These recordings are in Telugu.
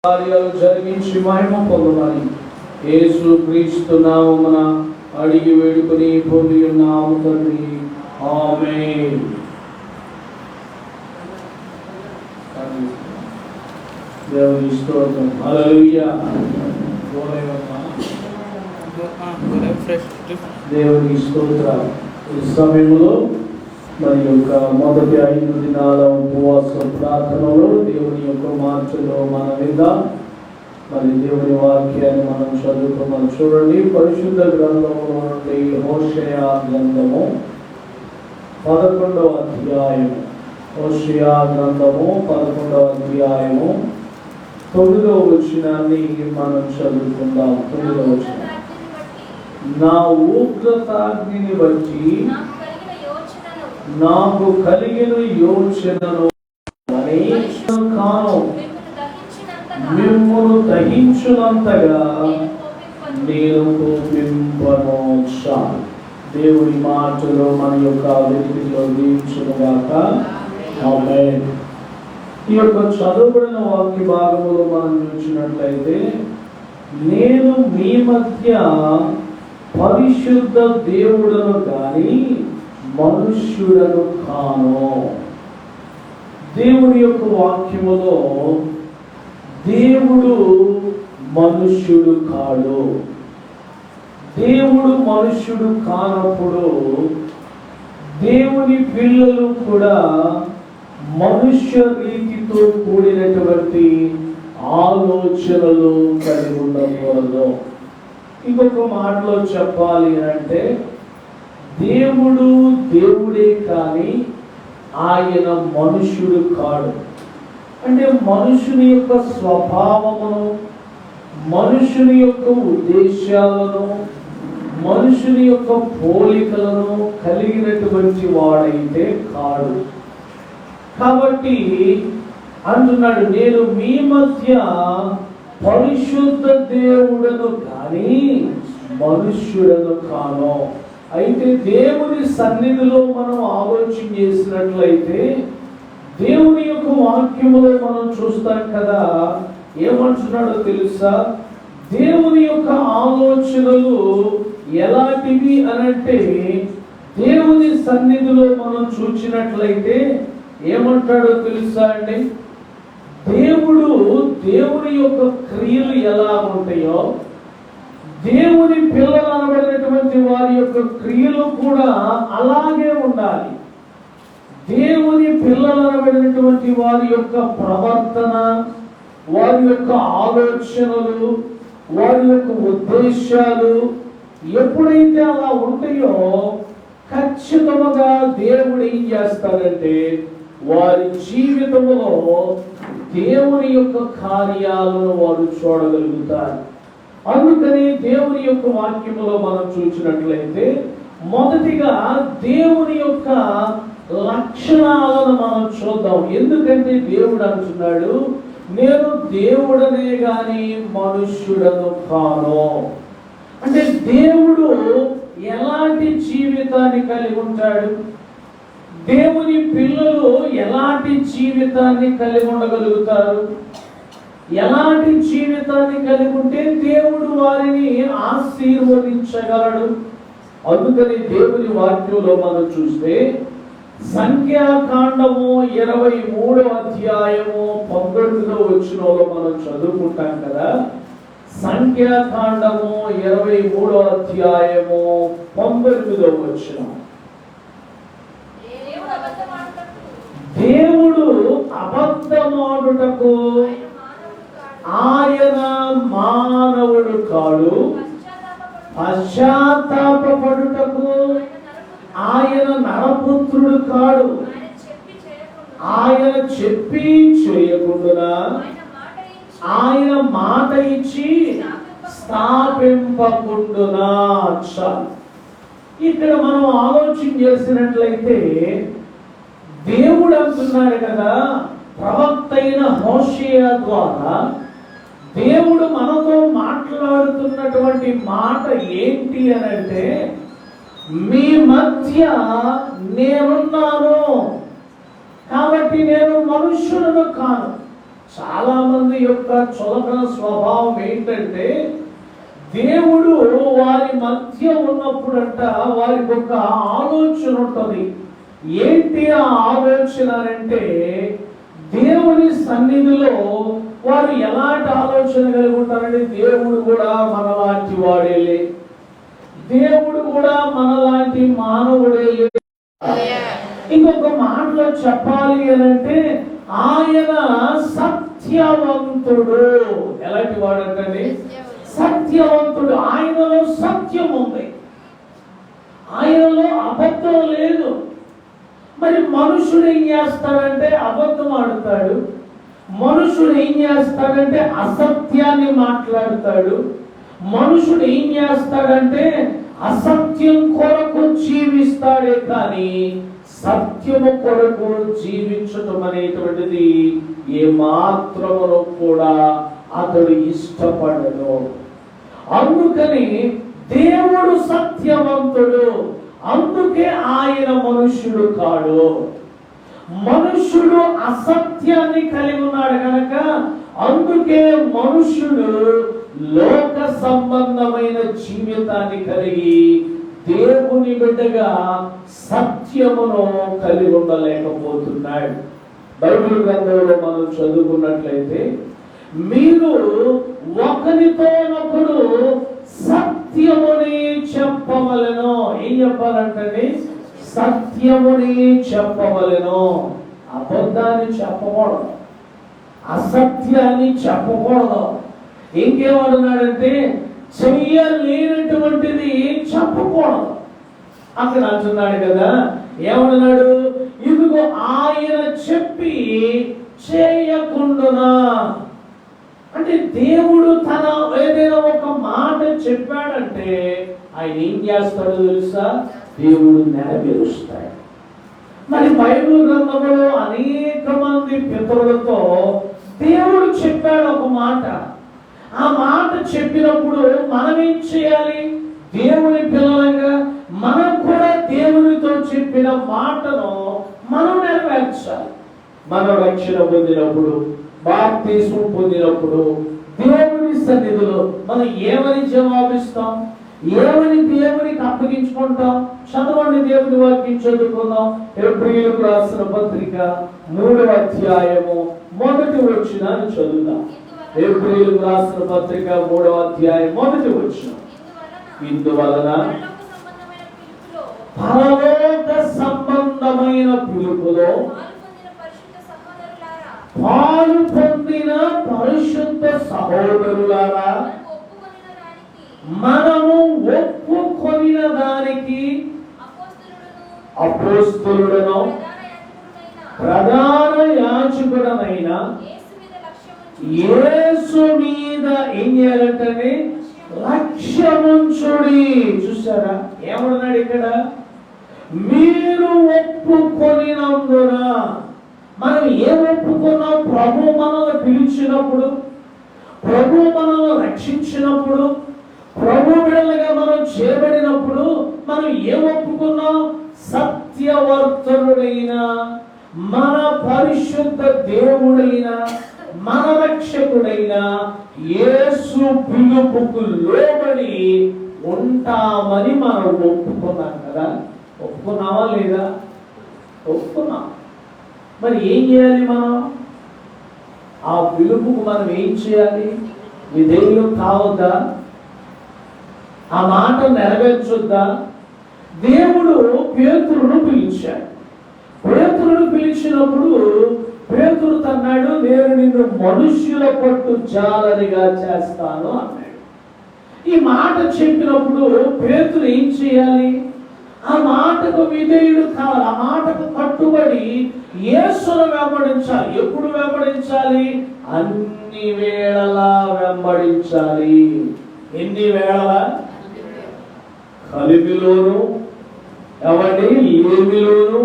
కార్యాలు జరిగించి మహిమ పొందమని యేసు క్రీస్తు నామమున అడిగి వేడుకొని పొంది ఉన్నాము తండ్రి. ఆమేన్. దేవుని స్తోత్రం. హల్లెలూయా. దేవుని స్తోత్రం. ఈ సమయంలో మరి యొక్క మొదటి 5 దినాల ఉపవాస ప్రార్థనలో దేవుని యొక్క మార్చలో మన మీద మరి దేవుని వాక్యాన్ని మనం చదువుకున్నాం. చూడండి, పరిశుద్ధ గ్రంథంలో నుండి హోషేయ గ్రంథము 11వ అధ్యాయము. హోషేయ గ్రంథము 11వ అధ్యాయము 9వ వచనాన్ని మనం చదువుకుందాం. 9వ వచనం. నా ఉగ్రతాగ్నిని బట్టి నాకు కలిగిన యోచనను కాను, మిమ్మును దహించునంతగా నేను కోపింపను. దేవుడి మాటలో మన యొక్క వెలుగులో దీవించుగాక. ఆమేన్. ఈ యొక్క చదువుబడిన వాక్య భాగంలో మనం చూసినట్లయితే, నేను మీ మధ్య పరిశుద్ధ దేవుడను గాని మనుష్యుడను కాను. దేవుని యొక్క వాక్యములో దేవుడు మనుష్యుడు కాడు. దేవుడు మనుష్యుడు కానప్పుడు దేవుని పిల్లలు కూడా మనుష్య రీతితో కూడినటువంటి ఆలోచనలు కలిగి ఉండకూడదు. ఇంకొక మాటలో చెప్పాలి అంటే, దేవుడు దేవుడే కానీ ఆయన మనుష్యుడు కాడు. అంటే మనుషుని యొక్క స్వభావమును, మనుషుని యొక్క ఉద్దేశాలను, మనుషుని యొక్క పోలికలను కలిగినటువంటి వాడైతే కాడు. కాబట్టి అంటున్నాడు, నేను మీ మధ్య పరిశుద్ధ దేవుడను కానీ మనుష్యుడను కాను. అయితే దేవుని సన్నిధిలో మనం ఆలోచన చేసినట్లయితే, దేవుని యొక్క వాక్యములో మనం చూస్తాం కదా, ఏమంటున్నాడో తెలుసా? దేవుని యొక్క ఆలోచనలు ఎలాంటివి అనంటే, దేవుని సన్నిధిలో మనం చూచినట్లయితే ఏమంటాడో తెలుసా అండి? దేవుని యొక్క క్రియలు ఎలా ఉంటాయో, దేవుని పిల్లలు అనబడినటువంటి వారి యొక్క క్రియలు కూడా అలాగే ఉండాలి. దేవుని పిల్లలు అనబడినటువంటి వారి యొక్క ప్రవర్తన, వారి యొక్క ఆలోచనలు, వారి యొక్క ఉద్దేశాలు ఎప్పుడైతే అలా ఉంటాయో, ఖచ్చితంగా దేవుడు ఏం చేస్తాడంటే వారి జీవితంలో దేవుని యొక్క కార్యాలను వారు చూడగలుగుతారు. అందుకని దేవుని యొక్క వాక్యములో మనం చూసినట్లయితే, మొదటిగా దేవుని యొక్క లక్షణాలను మనం చూద్దాం. ఎందుకంటే దేవుడు అంటున్నాడు, నేను దేవుడనే గాని మనుష్యుడను కాను. అంటే దేవుడు ఎలాంటి జీవితాన్ని కలిగి ఉంటాడు? దేవుని పిల్లలు ఎలాంటి జీవితాన్ని కలిగి ఉండగలుగుతారు? ఎలాంటి జీవితాన్ని కలిగి ఉంటే దేవుడు వారిని ఆశీర్వదించగలడు? అందుకని దేవుని వాక్యంలో మనం చూస్తే, సంఖ్యాకాండము 23వ అధ్యాయము 19వ వచనంలో మనం చదువుకుంటాం కదా. సంఖ్యాకాండము 23వ అధ్యాయము 19వ వచనం. దేవుడు అబద్ధమాడుటకు ఆయన మానవుడు కాడు, పశ్చాత్తాపపడుటకు ఆయన నరపుత్రుడు కాడు. ఆయన చెప్పి చేయకుండా, ఆయన మాట ఇచ్చి స్థాపింపకుండునా. ఇక్కడ మనం ఆలోచన చేసినట్లయితే, దేవుడు అంటున్నాడు కదా, ప్రవక్త అయిన హోషేయ ద్వారా దేవుడు మనతో మాట్లాడుతున్నటువంటి మాట ఏంటి అనంటే, మీ మధ్య నేనున్నాను, కాబట్టి నేను మనుష్యులను కాను. చాలా మంది యొక్క చులకన స్వభావం ఏంటంటే, దేవుడు వారి మధ్య ఉన్నప్పుడంట వారికి ఒక ఆలోచన ఉంటుంది. ఏంటి ఆ ఆలోచన అంటే, దేవుని సన్నిధిలో వారు ఎలాంటి ఆలోచన కలిగి ఉంటారంటే, దేవుడు కూడా మనలాంటి వాడేలే, దేవుడు కూడా మనలాంటి మానవుడే. ఇంకొక మాటలో చెప్పాలి అంటే, ఆయన సత్యవంతుడు. ఎలాంటి వాడు అంటే సత్యవంతుడు. ఆయనలో సత్యం ఉంది, ఆయనలో అబద్ధం లేదు. మరి మనుషుడు ఏం చేస్తాడంటే అబద్ధం ఆడుతాడు, మనుషుడు ఏం చేస్తాడంటే అసత్యాన్ని మాట్లాడతాడు, మనుషుడు ఏం చేస్తాడంటే అసత్యం కొరకు జీవిస్తాడే కానీ సత్యము కొరకు జీవించటం అనేటువంటిది ఏ మాత్రములో కూడా అతడు ఇష్టపడడు. అందుకని దేవుడు సత్యవంతుడు, అందుకే ఆయన మనుష్యుడు కాడు. మనుష్యుడు అసత్యాన్ని కలిగి ఉన్నాడు కనుక అందుకే మనుష్యుడు లోక సంబంధమైన జీవితాన్ని కలిగి దేవుని బిడ్డగా సత్యమును కలిగి ఉండలేకపోతున్నాడు. బైబిల్ గ్రంథంలో మనం చదువుకున్నట్లయితే, మీరు ఒకరితోనొకడు సత్యముని చెప్పవలెను. ఏం చెప్పాలంటే సత్యముని చెప్పవలెను. అబద్ధాన్ని చెప్పకూడదు, అసత్యాన్ని చెప్పకూడదు. ఇంకేమన్నాడంటే చెయ్యలేనటువంటిది చెప్పకూడదు. అక్కడ అంటున్నాడు కదా, ఏమన్నాడు? ఇదిగో ఆయన చెప్పి చేయకుండునా. అంటే దేవుడు తన ఏదైనా ఒక మాట చెప్పాడంటే ఆయన ఏం చేస్తాడో తెలుసా? దేవుడు నెరవేరుస్తాడు. మరి బైబిల్ గ్రంథంలో అనేక మంది పితరులతో దేవుడు చెప్పాడు ఒక మాట. ఆ మాట చెప్పినప్పుడు మనం ఏం చేయాలి? దేవుని పిల్లలంగా మనం కూడా దేవునితో చెప్పిన మాటను మనం నెరవేర్చాలి. మనం రక్షణ పొందినప్పుడు, బాప్తిస్మం పొందినప్పుడు దేవుని సన్నిధిలో మనం ఏమని జవాబిస్తాం? ఏమని దేవునికి అప్పగించుకుంటాం? చదవండి, దేవుని వాక్యం చదువుకుందాం. హెబ్రీయులకు రాసిన పత్రిక 3వ అధ్యాయము 1వ వచనాన్ని చదువుదాం. హెబ్రీయులకు రాసిన పత్రిక 3వ అధ్యాయం 1వ వచనం. ఇందువలన పరలోక సంబంధమైన పిలుపులో పాలు పొందిన పరిశుద్ధ సహోదరులారా, మనము ఒప్పుకొనిన దానికి అపోస్తలుడను ప్రధాన యాజకుడనైన యేసు మీద ఏం చేయాలంటే లక్ష్యముంచుడి. చూసారా ఏమన్నాడు ఇక్కడ? మీరు ఒప్పుకొనినందున. మనం ఏం ఒప్పుకున్నాం? ప్రభు మనల్ని పిలిచినప్పుడు, ప్రభు మనల్ని రక్షించినప్పుడు, ప్రభు బిడ్డలుగా మనం చేయబడినప్పుడు మనం ఏం ఒప్పుకున్నాం? సత్యవర్తనుడైన మన పరిశుద్ధ దేవుడైన మన రక్షకుడైన యేసు పిలుపుకు లోబడి ఉంటామని మనం ఒప్పుకున్నాం కదా. ఒప్పుకున్నావా లేదా? ఒప్పుకున్నాం. మరి ఏం చేయాలి? మనం ఆ పిలుపుకు మనం ఏం చేయాలి? విధేయులు కావద్దా? ఆ మాట నెరవేర్చొద్దా? దేవుడు పేతురును పిలిచాడు. పేతురును పిలిచినప్పుడు పేతురు అన్నాడు, నేను నిన్ను మనుష్యుల పట్టు జాలరిగా చేస్తాను అన్నాడు. ఈ మాట చెప్పినప్పుడు పేతురు ఏం చేయాలి? ఆ మాటకు విధేయుడు కావాలి. ఆ మాటకు కట్టుబడి యేసును వెంబడించాలి. ఎప్పుడు వెంబడించాలి? అన్ని వేళలా వెంబడించాలి. ఎన్ని వేళలా? కలిమిలోను, ఎవరి లేమిలోను,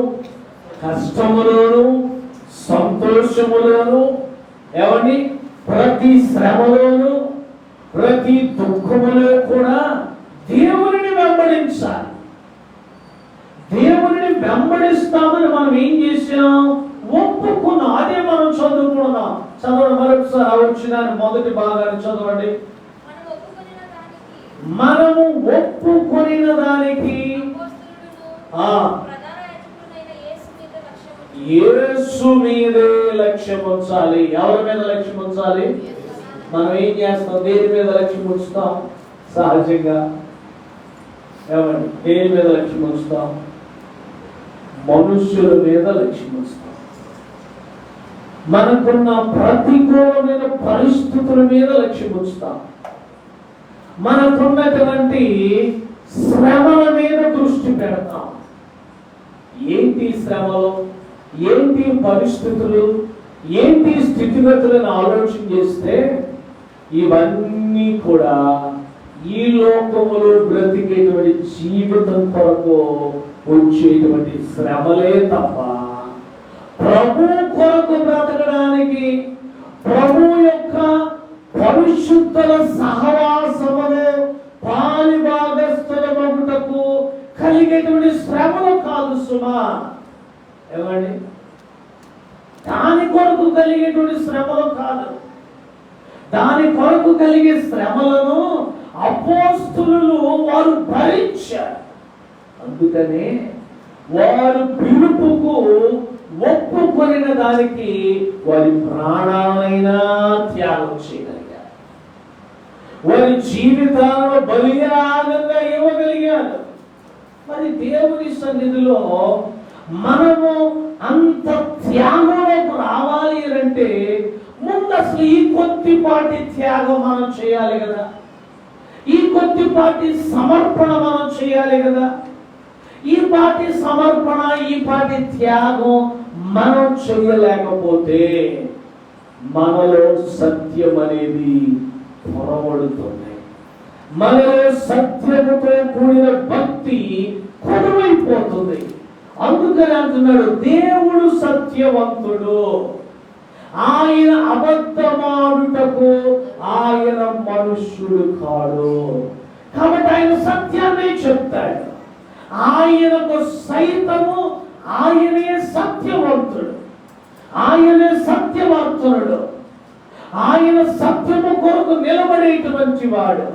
కష్టములోను, సంతోషములోను, ఎవరి ప్రతి శ్రమలోను, ప్రతి దుఃఖములో కూడా దేవుని వెంబడించాలి. దేవుని వెంబడిస్తామని మనం ఏం చేసాం? ఒప్పుకున్నాం. అదే మనం చదువుకున్నాం. చదవండి మరొకసారి ఆ వచనాన్ని మొదటి భాగాన్ని చదవండి. మనము ఒప్పుకొనిన దానికి యేసు మీదే లక్ష్యం ఉంచాలి. ఎవరి మీద లక్ష్యం ఉంచాలి? మనం ఏం చేస్తాం? దేని మీద లక్ష్యం ఉంచుతాం? సహజంగా ఏమండి దేని మీద లక్ష్యం ఉంచుతాం? మనుష్యుల మీద లక్ష్యం ఉంచుతాం. మనకున్న ప్రతికూలమైన పరిస్థితుల మీద లక్ష్యం ఉంచుతాం. మనకున్నటువంటి శ్రమల మీద దృష్టి పెడతాం. ఏంటి శ్రమలు, ఏంటి పరిస్థితులు, ఏంటి స్థితిగతులను ఆలోచన చేస్తే ఇవన్నీ కూడా ఈ లోకములో బ్రతికేటువంటి జీవితం కొరకు వచ్చేటువంటి శ్రమలే తప్ప ప్రభు కొరకు బ్రతకడానికి, ప్రభు యొక్క పరిశుద్ధుల సహవాసములో పాలిభాగస్థుల మగుటకు కలిగేటువంటి శ్రమలు కాదు సుమా. ఏమండి దాని కొరకు కలిగేటువంటి శ్రమలు కాదు. దాని కొరకు కలిగే శ్రమలను అపోస్తలులు వారు భరించారు. అందుకనే వారు పిలుపుకు ఒప్పుకొనిన దానికి వారి ప్రాణాలైనా త్యాగం చేయగలిగారు. వారి జీవితాలను బలియాగంగా ఇవ్వగలిగారు. మరి దేవుని సన్నిధిలో మనము అంత త్యాగంలోకి రావాలి అంటే ముందు అసలు ఈ కొద్దిపాటి త్యాగం మనం చేయాలి కదా. ఈ కొద్దిపాటి సమర్పణ మనం చేయాలి కదా. ఈ పాటి సమర్పణ, ఈ పాటి త్యాగం మనం చేయలేకపోతే మనలో సత్యం అనేది పొరబడుతుంది. మనలో సత్యముతో కూడిన భక్తి కొనువైపోతుంది. అందుకని అంటున్నాడు, దేవుడు సత్యవంతుడు, ఆయన అబద్ధమాడుటకు ఆయన మనుష్యుడు కాడు. కాబట్టి ఆయన సత్యాన్ని చెప్తాడు. ఆయనకు సైతము ఆయనే సత్యవంతుడు, ఆయనే సత్యవంతుడు, ఆయన సత్యము కొరకు నిలబడేటువంటి వాడు.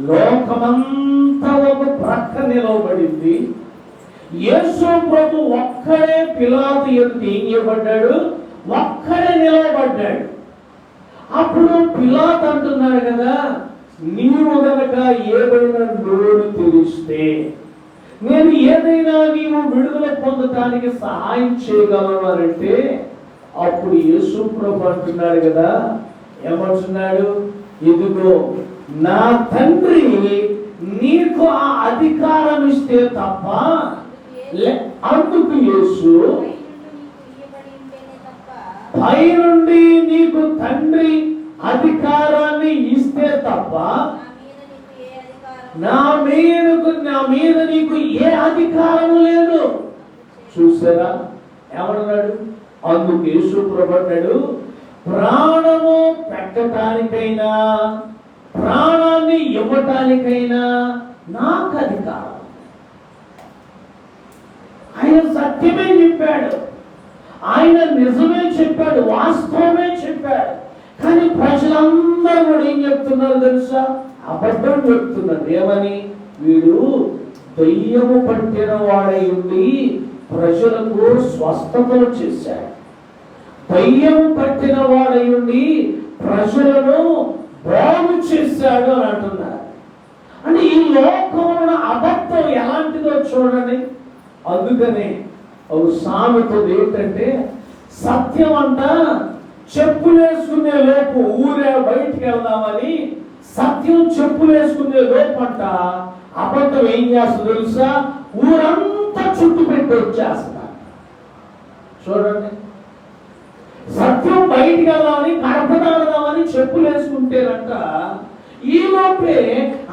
లోకమంతా ఒక ప్రక్క నిలబడింది. యేసు ప్రభు ఒక్కడే పిలాతు ఎదుట ఏం చేయబడ్డాడు? ఒక్కడే నిలబడ్డాడు. అప్పుడు పిలాతు అంటున్నాడు కదా, నీవు గనక ఏదైనా నోరు తెరిస్తే నేను ఏదైనా నీవు విడుదల పొందటానికి సహాయం చేయగలను అంటే అప్పుడు యేసు ప్రభు అంటున్నాడు కదా, ఏమంటున్నాడు? ఇదిగో నా తండ్రి నీకు ఆ అధికారం ఇస్తే తప్ప, అందుకు యేసు పై నుండి నీకు తండ్రి అధికారాన్ని ఇస్తే తప్ప నా మీద నీకు ఏ అధికారం లేదు. చూసారా ఏమన్నాడు? అందుకు యేసు ప్రభు అన్నాడు, ప్రాణము పెట్టడానికైనా ప్రాణాన్ని ఇవ్వటానికైనా నాకు అధికారం. ఆయన సత్యమే చెప్పాడు, ఆయన నిజమే చెప్పాడు, వాస్తవమే చెప్పాడు. కానీ ప్రజలందరూ కూడా ఏం చెప్తున్నారు తెలుసా? అబద్ధం చెప్తున్నారు. ఏమని? వీడు దయ్యము పట్టిన వాడై ఉండి ప్రజలకు స్వస్థతలు చేశాడు, దయ్యము పట్టిన వాడై ఉండి ప్రజలను బాగు చేశాడు అని అంటున్నారు. అంటే ఈ లోకంలో అబద్ధం ఎలాంటిదో చూడండి. అందుకనే ఒక సామెత ఏంటంటే, సత్యం అంట చెప్పులేసుకునే లోపు ఊరే బయటికి వెళ్దామని సత్యం చెప్పులేసుకునే లోపంట అబద్ధం ఏం చేస్తుంది తెలుసా? ఊరంతా చుట్టు పెట్టి వచ్చేస్తున్నారు. చూడండి, సత్యం బయటికి వెళ్దామని కడపదాడదామని చెప్పులేసుకుంటేనంట ఈ లోపే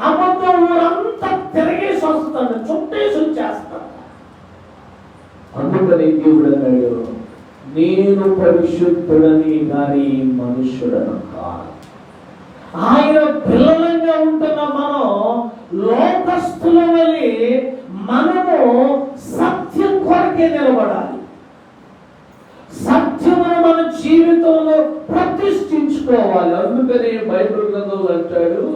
అబద్ధం ఊరంతా తిరిగేసి వస్తాడు, చుట్టేసి వచ్చేస్తాడు. అందుకని దేవుడు అన్నాడు, నేను పరిశుద్ధుడని గాని మనుష్యుడను కాదు. ఆయన పిల్లలంగా ఉంటున్న మనం లోకస్తుల వలె మనము సత్యం కొరకే నిలబడాలి. సత్యమును మన జీవితంలో ప్రతిష్ఠించుకోవాలి. అందుకనే బైబిల్ గ్రంథంలో అంటాడు,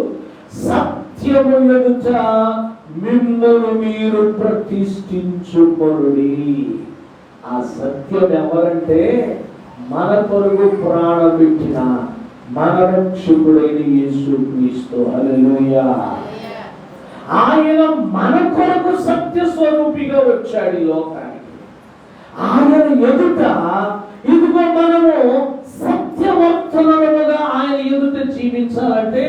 సత్యము ఎదుట మిమ్మల్ని మీరు ప్రతిష్ఠించుకొనుడి. ఆ సత్యం ఎవరంటే మన కొరకు ప్రాణం పెట్టిన మన రక్షకుడైన యేసుక్రీస్తు. హల్లెలూయా. ఆయన మన కొరకు సత్య స్వరూపిగా వచ్చాడు ఈ లోకానికి. ఆయన ఎదుట ఇదిగో మనము సత్యవర్తనముగా ఆయన ఎదుట జీవించాలంటే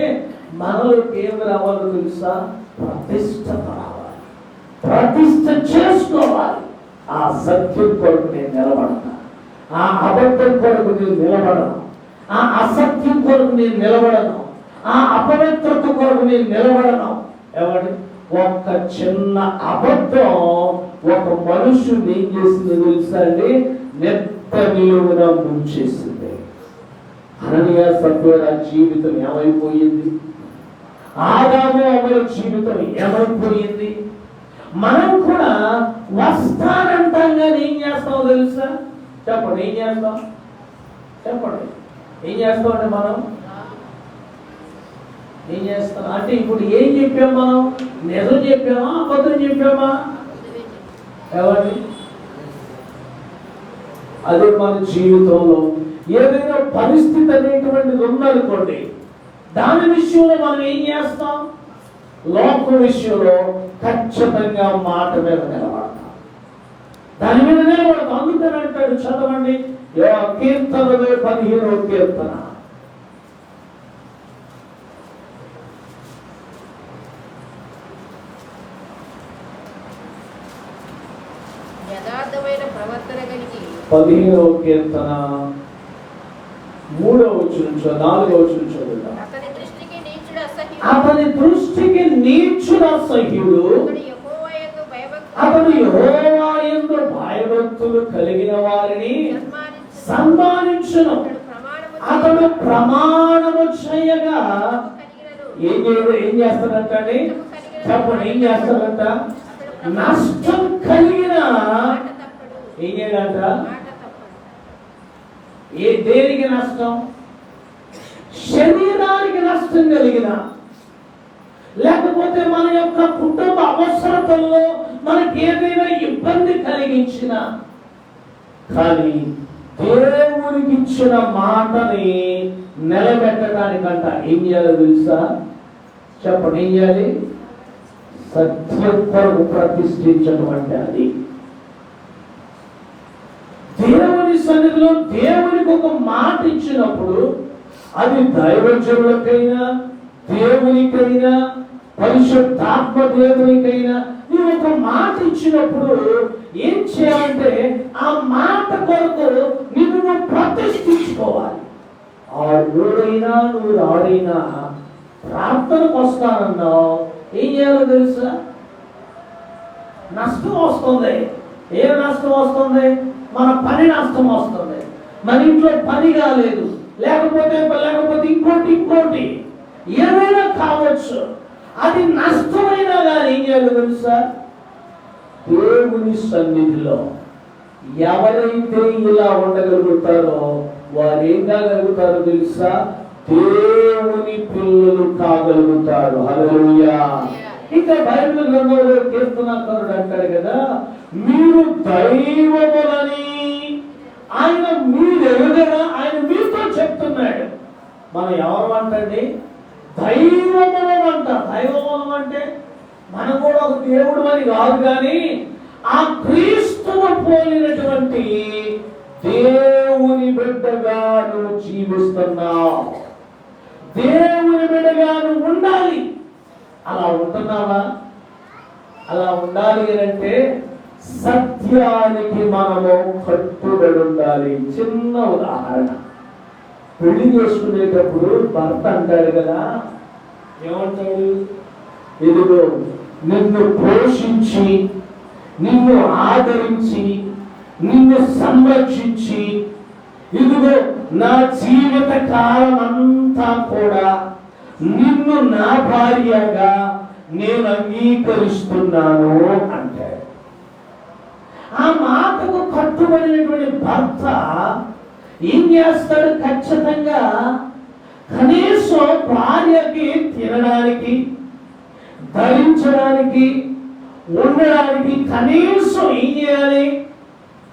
మనలో ఏం రావాలో తెలుసా? ప్రతిష్ఠత రావాలి, ప్రతిష్ఠ చేసుకోవాలి. ఆ సత్యం కొరకు నేను నిలబడతా, ఆ అబద్ధం కొరకు నేను నిలబడను, ఆ అసత్యం కొరకు నేను నిలబడను, ఆ అపవిత్రత కొరకు నేను నిలబడను. ఎవరి ఒక్క చిన్న అబద్ధం ఒక మనుషుని ఏం చేసింది తెలుసా అండి? నెత్త నిలువున ముంచేసింది. అననీయ సభ్యుల జీవితం ఏమైపోయింది? ఆదాము అవ్వల జీవితం ఏమైపోయింది? మనం కూడా వస్తానంటాం కానీ ఏం చేస్తామో తెలుసా? చెప్పండి, ఏం చేస్తాం? చెప్పండి, ఏం చేస్తామండి? మనం ఏం చేస్తాం అంటే ఇప్పుడు ఏం చెప్పాం? మనం నిజం చెప్పామా, అబద్ధం చెప్పామా? ఎవరి అదే మన జీవితంలో ఏదైనా పరిస్థితి అనేటువంటిది ఉందనుకోండి, దాని విషయంలో మనం ఏం చేస్తాం? లోక విషయంలో ఖచ్చితంగా మాట మీద నిలబడతాం, దాని మీద నిలబడతాం. అందుకని అంటాడు, చదవండి కీర్తనలో 15వ కీర్తన. యథార్థమైన ప్రవర్తన కలిగి 15వ కీర్తన 3వ వచనం 4వ వచనం చదువుదాం. అతని దృష్టికి నీచుడు అసహ్యుడు, అతని దృష్టికి నీచుడు అసహ్యుడు, అతడు యెహోవా యందు భయభక్తులు కలిగిన వారిని సన్మానించును. అతడు ప్రమాణము చేయగా ఏం చేస్తాడంటే? చెప్పండి, ఏం చేస్తాడంట? నష్టం కలిగిన ఏం చేయాలంట? దేనికి నష్టం? శరీరానికి నష్టం కలిగిన, లేకపోతే మన యొక్క కుటుంబ అవసరతల్లో మనకి ఏదైనా ఇబ్బంది కలిగించిన, కానీ దేవునికి ఇచ్చిన మాటని నిలబెట్టడానికంట ఏం చేయాలో తెలుసా? చెప్పండి, ఏం చేయాలి? సత్యం కొరకు ప్రతిష్ఠించడం అంటే అది. దేవుని సన్నిధిలో దేవునికి ఒక మాట ఇచ్చినప్పుడు అది దైవజనులకైనా, దేవునికైనా, పరిశుద్ధాత్మ దేవునికైనా నువ్వు ఒక మాట ఇచ్చినప్పుడు ఏం చేయాలంటే ఆ మాట కొరకు నువ్వు ప్రతిష్ఠించుకోవాలి. ఆ ఊరైనా నువ్వు ఆడైనా ప్రార్థనకు వస్తానన్నావు, ఏం చేయాలో తెలుసా? నష్టం వస్తుంది. ఏ నష్టం వస్తుంది? మన పని నష్టం వస్తుంది, మన ఇంట్లో పని కాలేదు, లేకపోతే ఇంకోటి ఏమైనా కావచ్చు. అది నష్టమైనా కానీ ఏం చేయాలో తెలుసా? దేవుని సన్నిధిలో ఎవరైతే ఇలా ఉండగలుగుతారో వారు ఏం కాగలుగుతారో తెలుసా? దేవుని పిల్లలు కాగలుగుతారు. హల్లెలూయా. ఇంకా బైబిల్ గ్రంథంలో కీర్తనకారుడు అంటాడు కదా, మీరు దైవములని ఆయన మీరు ఎరుగరా, ఆయన మీతో చెప్తున్నాడు. మనం ఎవరు అంటండి? దైవములం అంట. దైవములం అంటే మనం కూడా ఒక దేవుడు అని కాదు, కానీ ఆ క్రీస్తును పోలినటువంటి దేవుని బిడ్డగా నువ్వు జీవిస్తున్నావు. దేవుని బిడ్డగా నువ్వు ఉండాలి. అలా ఉంటున్నావా? అలా ఉండాలి అంటే సత్యానికి మనము కట్టుబడి ఉండాలి. చిన్న ఉదాహరణ, పెళ్లి చేసుకునేటప్పుడు భర్త అంటాడు కదా, ఏమంటాడు? ఇదిగో నిన్ను పోషించి, నిన్ను ఆదరించి, నిన్ను సంరక్షించి, ఇదిగో నా జీవిత కాలం అంతా కూడా నిన్ను నా భార్యగా నేను అంగీకరిస్తున్నాను అంటాడు. ఆ మాటకు కట్టుబడినటువంటి భర్త ఏం చేస్తాడు? ఖచ్చితంగా కనీసం భార్యకి తినడానికి, ధరించడానికి, ఉండడానికి కనీసం ఏం చేయాలి?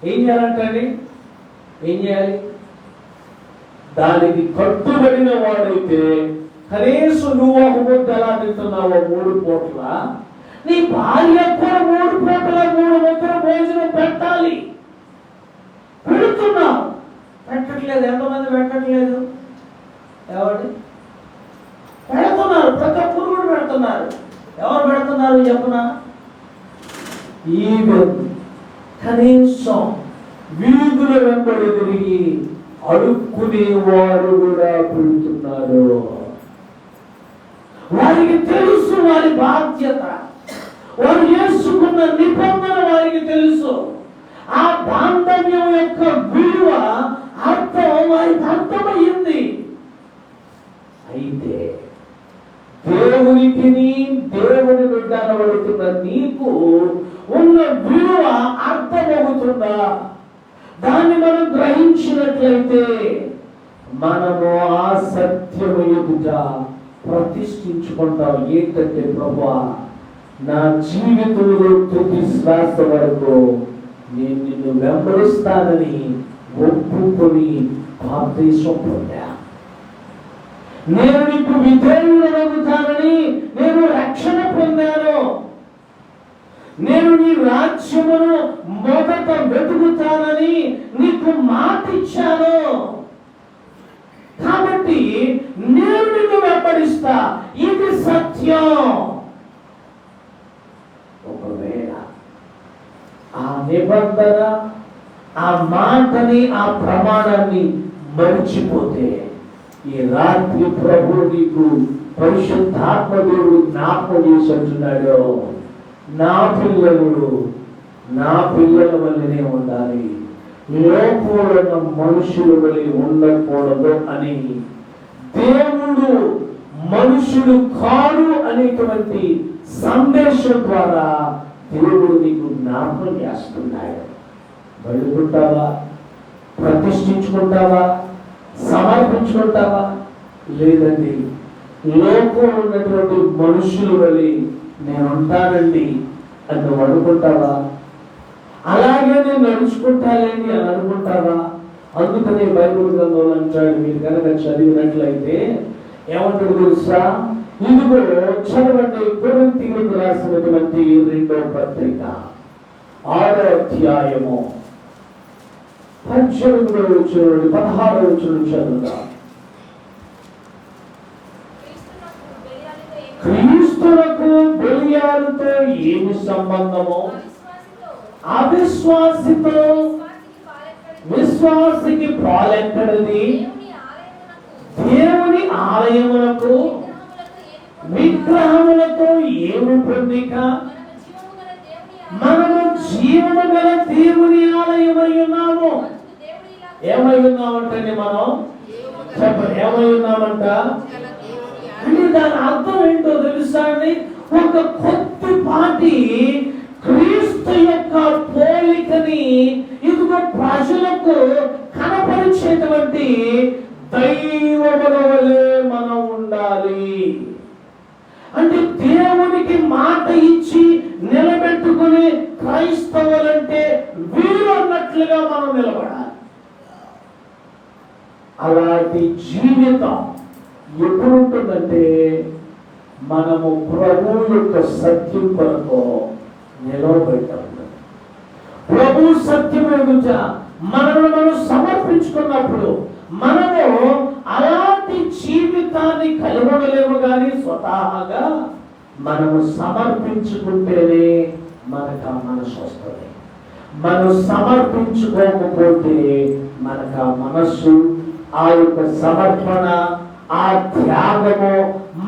ఏం చేయాలంటండి? ఏం చేయాలి? దానికి కట్టుబడిన వాడైతే కనీసం నువ్వు ఒక ముద్ద ఎలా తింటున్నావో 3 పూట్ల, నీ భార్య కూడా 3 పూటల 3 ముద్దల భోజనం పెట్టాలి. పెడుతున్నావు, పెట్టట్లేదు. ఎంతమంది పెట్టట్లేదు? ఎవరు పెడుతున్నారు? ప్రతి ఒక్కరు కూడా పెడుతున్నారు. ఎవరు పెడుతున్నారు చెప్పనా? ఈవెన్ కనీసం వీధుల వెంబడి తిరిగి అడుక్కునే వారు కూడా పెడుతున్నారు. వారికి తెలుసు వారి బాధ్యత, వారు చేసుకున్న నిబంధన వారికి తెలుసు. ఆ బాంధవ్యం యొక్క విలువ, అర్థం వారికి అర్థమయ్యింది. అయితే దేవునికి, దేవుని బిడ్డ అనబడుతున్న నీకు ఉన్న విలువ అర్థమవుతుందా? దాన్ని మనం గ్రహించినట్లయితే మనము ఆ సత్యము ఎదుట ప్రతిష్ఠించుకుంటాం. ఏంటంటే, ప్రభువా, నా జీవితంలో తుది శ్వాస వరకు నేను నిన్ను వెంబడిస్తానని ఒప్పుకొని బాప్తిసం పొందా. నేను నీకు విధేయుడవుతానని నేను రక్షణ పొందాను. నేను నీ రాజ్యమును మొదట వెతుకుతానని నీకు మాట ఇచ్చాను. కాబట్టి నేను నిన్ను వెంబడిస్తా. ఇది సత్యం. ఒకవేళ ఆ నిబంధన, ఆ మాటని, ఆ ప్రమాణాన్ని మరిచిపోతే ఈ రాత్రి ప్రభు నీకు పరిశుద్ధాత్మ దేవుడు జ్ఞాపకం చేసి అంటున్నాడు, నా పిల్లల వల్లనే ఉండాలి, లోపల మనుషుల వలె ఉండకూడదు అని. దేవుడు మనుషుడు కాడు అనేటువంటి సందేశం ద్వారా దేవుడు నీకు జ్ఞాపకం చేస్తున్నాడు. వెళ్ళుకుంటావా? ప్రతిష్ఠించుకుంటావా? సమర్పించుకుంటావా? లేదండి, లోకంలో ఉన్నటువంటి మనుషుల వలె నేను ఉంటానండి అని నువ్వు అనుకుంటావా? అలాగే నేను నడుచుకుంటానండి అని అనుకుంటావా? అందుకనే బైబిల్ గ్రంథంలో అంటాడు, మీరు కనుక చదివినట్లయితే ఏమంటాడు తెలుసా? ఇదిగో చదవండి, కొరింథీయులకు రాసినటువంటి 2వ పత్రిక 6వ అధ్యాయము 18వ వచనం నుండి 16వ వచనం చదువుదాం. క్రీస్తునకు బెలియాలతో ఏమి సంబంధమో అవిశ్వాసితో విశ్వాసికి పాలెక్కడది? దేవుని ఆలయములకు విగ్రహములతో ఏమి పొందిక? మనము జీవము గల దేవుని ఆలయమై ఉన్నాము. ఏమై ఉన్నామంటే మనం చెప్పండి, ఏమై ఉన్నామంట అంటే దాని అర్థం ఏంటో తెలుసా అండి? ఒక కొద్దిపాటి క్రీస్తు యొక్క పోలికని ఇదిగో ప్రజలకు కనపరిచేటువంటి దైవముల వలె మనం ఉండాలి. అంటే దేవునికి మాట ఇచ్చి నిలబెట్టుకుని క్రైస్తవులంటే వీరు అన్నట్లుగా మనం నిలబడాలి. అలాంటి జీవితం ఎప్పుడు ఉంటుందంటే మనము ప్రభు యొక్క సత్యం కొరకు నిలవబడ్డాము. ప్రభు సత్యం ఎదుట మనల్ని మనం సమర్పించుకున్నప్పుడు మనము అలాంటి జీవితాన్ని కలవడలేము. కానీ స్వతహాగా మనము సమర్పించుకుంటేనే మనకు ఆ మనసు వస్తుంది. మనం సమర్పించుకోకపోతే మనకు ఆ మనస్సు, ఆ యొక్క సమర్పణ, ఆ త్యాగము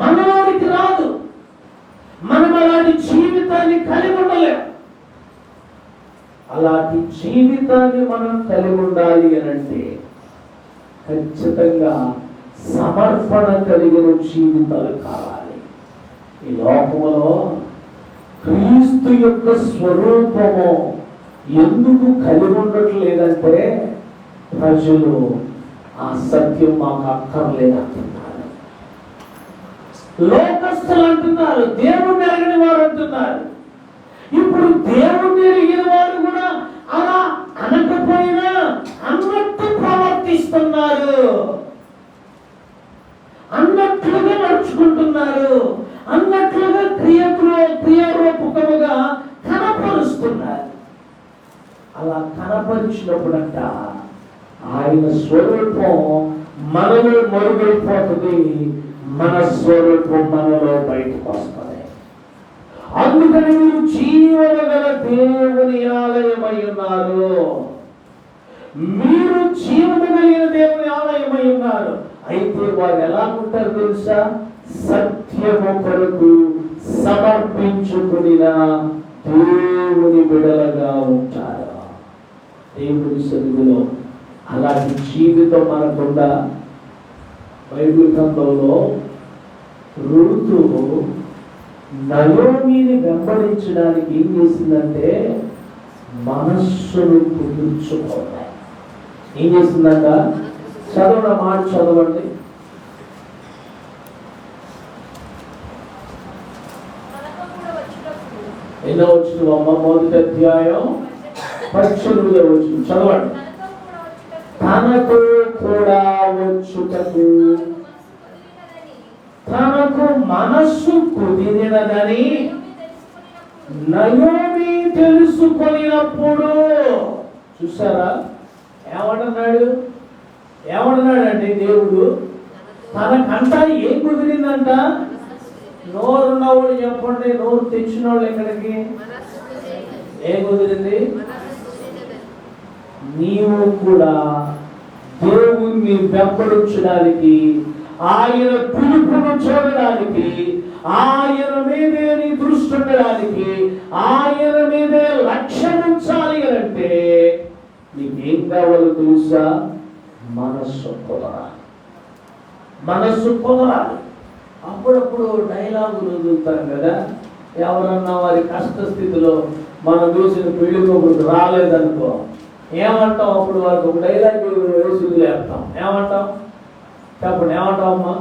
మనలోనికి రాదు. మనం అలాంటి జీవితాన్ని కలిగి ఉండలేము. అలాంటి జీవితాన్ని మనం కలిగి ఉండాలి అని అంటే ఖచ్చితంగా సమర్పణ కలిగిన జీవితాలు కావాలి. ఈ లోకములో క్రీస్తు యొక్క స్వరూపము ఎందుకు కలిగి ఉండట్లేదంటే ప్రజలు ఆ సత్యం మాకు అక్కర్లేదు అంటున్నారు. లోకస్తులు అంటున్నారు, దేవుణ్ణి ఎరగని వారు అంటున్నారు. ఇప్పుడు దేవుణ్ణి ఎరిగిన వారు కూడా అలా అనకపోయినా అన్నట్టు ప్రవర్తిస్తున్నారు, అన్నట్లుగా నడుచుకుంటున్నారు, అన్నట్లుగా క్రియారూపకముగా కనపరుస్తున్నారు. అలా కనపరిచినప్పుడంట ఆయన స్వరూపం మనలో మరుగైపోతుంది, మన స్వరూపం మనలో బయటకు వస్తుంది. అందుకని మీరు జీవము గల దేవుని ఆలయమై ఉన్నారు. మీరు జీవము కలిగిన దేవుని ఆలయమై ఉన్నారు. అయితే వారు ఎలా ఉంటారు తెలుసా? సత్యము కొరకు సమర్పించుకుని దేవుని బిడలగా ఉంటారు. దేవుని సన్నిధిలో అలాంటి జీవితం మనకుండా. బైబిల్ గ్రంథంలో రూతు నయోమిని వెంబడించడానికి ఏం చేసిందంటే మనస్సును కుదుర్చుకోవాలి. ఏం చేసిందంట? చదవన మాట చదవండి. ఎన్నో వచ్చిన అమ్మ? మొదటి అధ్యాయం 18వ వచనం చదవండి. తనకు కూడా వచ్చుటకు తనకు మనస్సు కుదిరినదని నయోమి తెలుసుకొనినప్పుడు, చూసారా ఏమంటున్నాడు? ఏమంటున్నాడండి దేవుడు? తనకంట ఏం కుదిరిందంట? నోరున్నవాడు చెప్పండి, నోరు తెచ్చిన వాళ్ళు ఎక్కడికి? ఏం కుదిరింది? నీవు కూడా దేవుణ్ణి వెంబడించడానికి, ఆయన పిలుపును చూడడానికి, ఆయన మీదే నీ దృష్టి ఉండడానికి, ఆయన మీదే లక్ష్యం ఉంచాలి అంటే నీకేం కావాలో తెలుసా? మనస్సు కుదరాలి. మనస్సు కుదరాలి. అప్పుడప్పుడు డైలాగులు వదులుతాం కదా. ఎవరన్నా వారి కష్ట స్థితిలో మనం చూసిన పెళ్లికొకరు రాలేదనుకో, ఏమంటాం? అప్పుడు వారికి ఒక డైలాగ్ వేసి వదిలేస్తాం. ఏమంటాం? చెప్పండి, ఏమంటావమ్మా?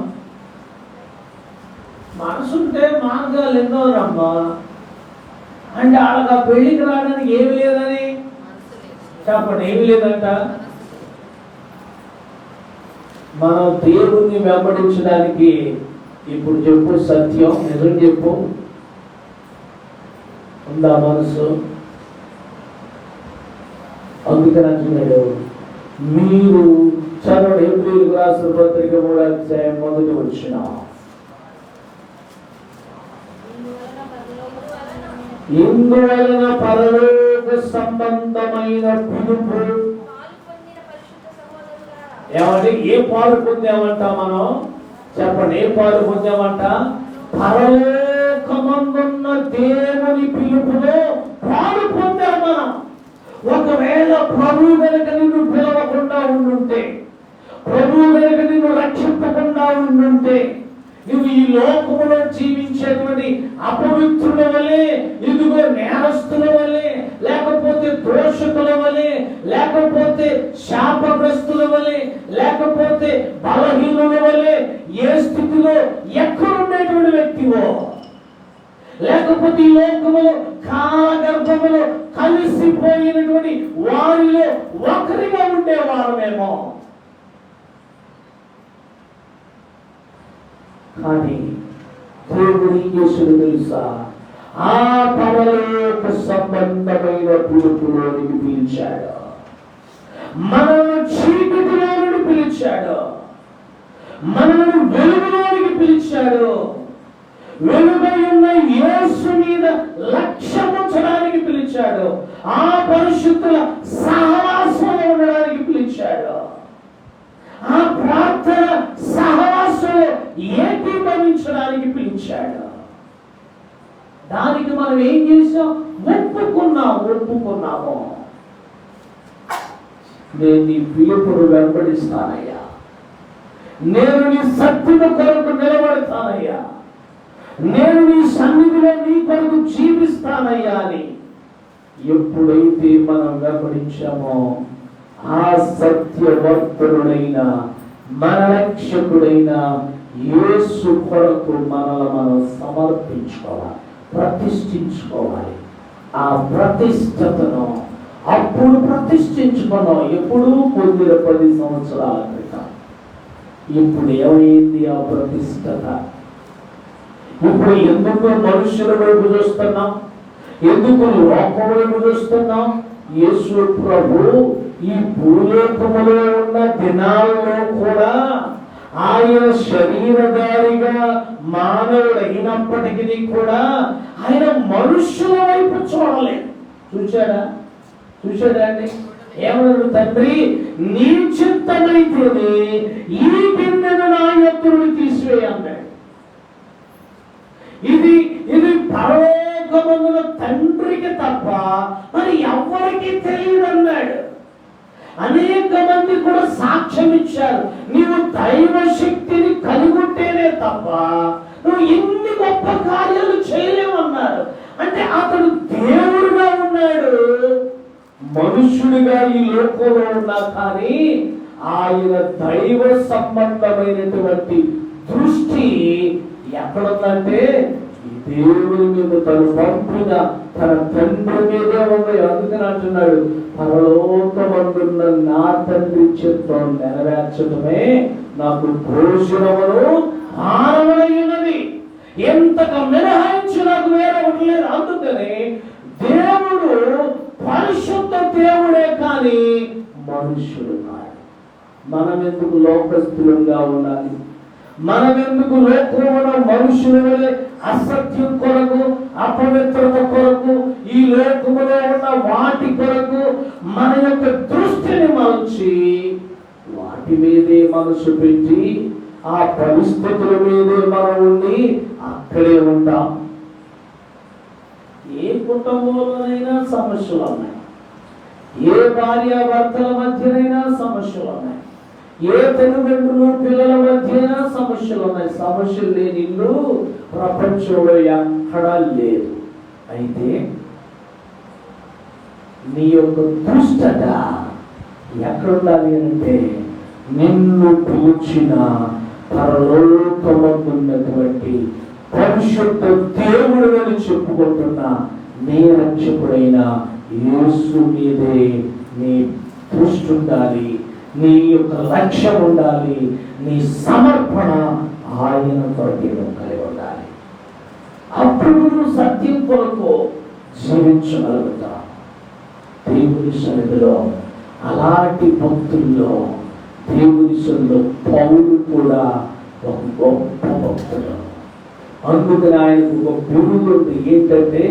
మనసుంటే మార్గాలు ఎన్నో రమ్మా. అంటే వాళ్ళకి ఆ పెళ్లికి రావడానికి ఏమి లేదని చెప్పండి. ఏమి లేదంట. మనం దేవుణ్ణి వెంబడించడానికి ఇప్పుడు చెప్పు, సత్యం నిజం చెప్పు, ఉందా మనసు? అందుకని అంటున్నాడు, మీరు చదవండి. హెబ్రీయులకు రాసిన పత్రిక 3వ అధ్యాయం 1వ వచనం. ఇందువలన పరలోక సంబంధమైన పిలుపు. ఏమంటే ఏ పాలు పొందామంట మనం? చెప్పండి, ఏ పాలు పొందామంట? పరలోకమందున్న దేవుని పిలుపులో పాలు పొందాం మనం. ఒకవేళ ప్రభువు గనుక నిన్ను పిలవకుండా ఉండుంటే, ప్రభువు గనుక నిన్ను రక్షింపకుండా ఉండుంటే, నువ్వు ఈ లోకములో జీవించేటువంటి అపవిత్రుల వలె, ఇదిగో నేరస్తుల వలె, లేకపోతే దోషకుల వలె, లేకపోతే శాపగ్రస్తుల వలె, లేకపోతే బలహీనుల వలె ఏ స్థితిలో ఎక్కడుండేటువంటి వ్యక్తివో, లేకపోతే ఈ లోకములో కాలగర్భములో కలిసిపోయినటువంటి వారిలో ఒకరిగా ఉండేవారమేమో. కానీ దేవుడు ఏం చేశాడు తెలుసా? ఆ పరలోక సంబంధమైన పిలుపులోనికి పిలిచాడు. మనల్ని చీకటిలోనికి పిలిచాడు, మనల్ని వెలుగులోనికి పిలిచాడు. వెలుగై ఉన్న యేసు మీద లక్ష్యం ఉంచడానికి పిలిచాడు. ఆ పరిశుద్ధుల సహవాసంలో ఉండడానికి పిలిచాడు. ఆ ప్రార్థన సహవాసంలో ఏకీభవించడానికి పిలిచాడు. దానికి మనం ఏం చేసాం? ఒప్పుకున్నాము. నేను నీ పిలుపును వెంబడిస్తానయ్యా, నేను నీ సత్యము కొరకు నిలబడతానయ్యా, నేను నీ సన్నిధిలో నీ కొరకు జీవిస్తానయ్యా అని ఎప్పుడైతే మనం వెంబడించామో ఆ సత్యవర్తుడైన మన రక్షకుడైన యేసు కొరకు మనల్ని మనం సమర్పించుకోవాలి, ప్రతిష్ఠించుకోవాలి. ఆ ప్రతిష్టతను అప్పుడు ప్రతిష్ఠించుకున్నాం, ఎప్పుడు పొందిన 10 సంవత్సరాల క్రితం. ఇప్పుడు ఏమైంది ఆ ప్రతిష్టత? ఇప్పుడు ఎందుకు మనుషుల వైపు చూస్తున్నాం? ఎందుకు లోకం వైపు చూస్తున్నాం? యేసు ప్రభు ఈ భూలోకములో ఉన్న దినాల్లో కూడా ఆయన శరీరధారిగా మానవుడైనప్పటికీ కూడా ఆయన మనుషుల వైపు చూడలేదు. చూశాడా అండి? ఏమన్నాడు? తండ్రి, నీ చిత్తమైతేనే ఈ గిన్నెను నా యొద్ద తీసివేయి అన్నాడు. ఇది పరలోకమందున తండ్రికి తప్ప మరి ఎవరికి తెలియదు అన్నాడు. అనేక మంది కూడా సాక్ష్యం ఇచ్చారు, నీవు దైవ శక్తిని కలిగుంటేనే తప్ప నువ్వు ఇన్ని గొప్ప కార్యాలు చేయలేమన్నారు. అంటే అతడు దేవుడుగా ఉన్నాడు, మనుష్యుడిగా ఈ లోకంలో ఉన్నా కానీ ఆయన దైవ సంబంధమైనటువంటి దృష్టి ఎక్కడుందంటే దేవుని మీద, తను పంపిన తన తండ్రి మీదే ఉంది. అందుకని అంటున్నాడు, పరలోకమందున్న నా తండ్రి చిత్తం నెరవేర్చడమే నాకు భోజనమును ఆనవలైనది. ఎంతగా మినహాయించి నాకు వేరే ఉండలేదు. అందుకని దేవుడు పరిశుద్ధ దేవుడే కానీ మనుష్యుడు కాదు. మనం ఎందుకు లోకస్తులుగా ఉండాలి? మనం ఎందుకు లోకంలో మనుషుల వలె అసత్యం కొరకు, అపవిత్రత కొరకు, ఈ లోకములో ఉన్న వాటి కొరకు మన యొక్క దృష్టిని మలచి వాటి మీదే మనసు పెట్టి ఆ పరిస్థితుల మీదే మనం ఉండి అక్కడే ఉంటాం. ఏ కుటుంబంలోనైనా సమస్యలు ఉన్నాయి, ఏ భార్యాభర్తల మధ్యనైనా సమస్యలు ఉన్నాయి, ఏ తల్లిదండ్రులు పిల్లల మధ్య సమస్యలు ఉన్నాయి. సమస్యలు లేని ఇల్లు ప్రపంచంలో ఎక్కడా లేదు. అయితే నీ యొక్క దుష్టత ఎక్కడుండాలి అంటే నిన్ను పిలిచిన పరలోకమందున్నటువంటి పరిశుద్ధ దేవుడు అని చెప్పుకుంటున్న నీ రక్షకుడైన యేసు మీదే నీ దృష్టి ఉండాలి, నీ యొక్క లక్ష్యం ఉండాలి, నీ సమర్పణ ఆయన కొరకు కలిగి ఉండాలి. అప్పుడు నువ్వు సత్యం కొరకు జీవించగలుగుతావు. దేవుని సన్నిధిలో అలాంటి భక్తుల్లో, దేవుని సన్నిధిలో పౌలు కూడా ఒక గొప్ప భక్తుడు. అందుకని ఆయనకు ఒక బిరుదు ఏంటంటే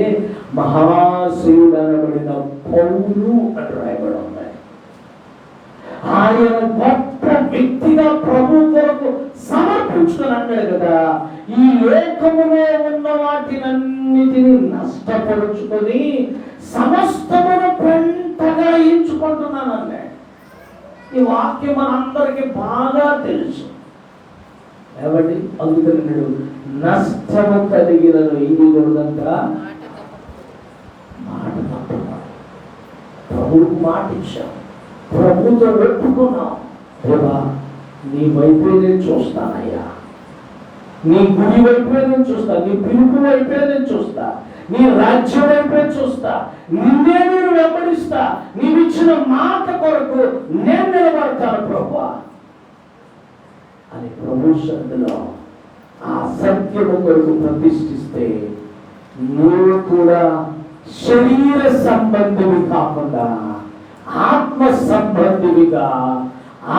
మహాశివుడు అనబడిన పౌలు అని రాయబడి ఉన్నాయి. ఆయన గొప్ప వ్యక్తిగా ప్రభు కొరకు సమర్పించుకొని అన్నాడు కదా, ఈ లోకములో ఉన్న వాటినన్నిటిని నష్టపరుచుకొని సమస్తమును పెంటగా ఎంచుకుంటున్నాను అన్నాడు. ఈ వాక్యం మనందరికీ బాగా తెలుసు. ఏమండి? అందుకని నష్టము కలిగినను ఇది కూడదంట మాట తప్పమాట. ప్రభువుకు మాట ఇచ్చాం, ప్రభుతో పెట్టుకున్నాం. దేవా, నీ వైపే నేను చూస్తానయ్యా, నీ గుడి వైపే నేను చూస్తా, నీ పిలుపు వైపే నేను చూస్తా, నీ రాజ్యం వైపే చూస్తా, నిన్నే నేను వెంబడిస్తా, నీవిచ్చిన మాట కొరకు నేను నిలబడతాను ప్రభువా అని ప్రభు సన్నిధిలో ఆ సత్యము కొరకు ప్రతిష్ఠిస్తే నువ్వు కూడా శరీర సంబంధివి కాకుండా ఆత్మ సంబంధివిగా,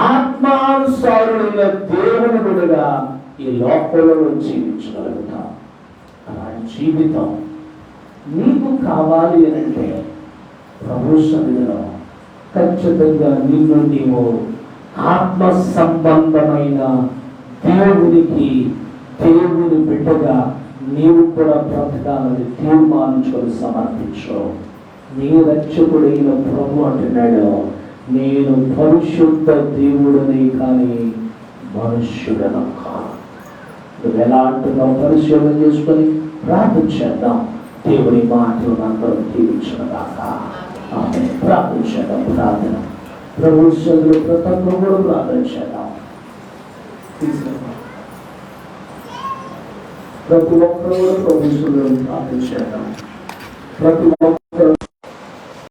ఆత్మానుసారుడైన దేవుని బిడ్డగా ఈ లోకంలో జీవించగలుగుతాం. అలాంటి జీవితం నీకు కావాలి అంటే ప్రభు సన్నిధిలో ఖచ్చితంగా నిన్ను నీవు ఆత్మ సంబంధమైన దేవునికి, దేవుని బిడ్డగా నీవు కూడా బ్రతకాలని తీర్మానించుకొని సమర్పించు. నీ రక్షకుడైన ప్రభు అంటున్నాడు, నేను పరిశుద్ధ దేవుడిని కానీ మనుష్యుడను కాను. నువ్వు ఎలా అంటున్నావు? పరిశోధన చేసుకొని ప్రార్థన చేద్దాం. దేవుని మాటలు అందరం దీవించుగాక. ఆమేన్. ప్రార్థన చేద్దాం. ప్రార్థన. ప్రభు సన్నిధిలో ప్రతి ఒక్కరు కూడా ప్రార్థన చేద్దాం. ప్రతి ఒక్కరు కూడా ప్రభు సన్నిధిలో ప్రార్థన చేద్దాం. ప్రతి ఒక్కరు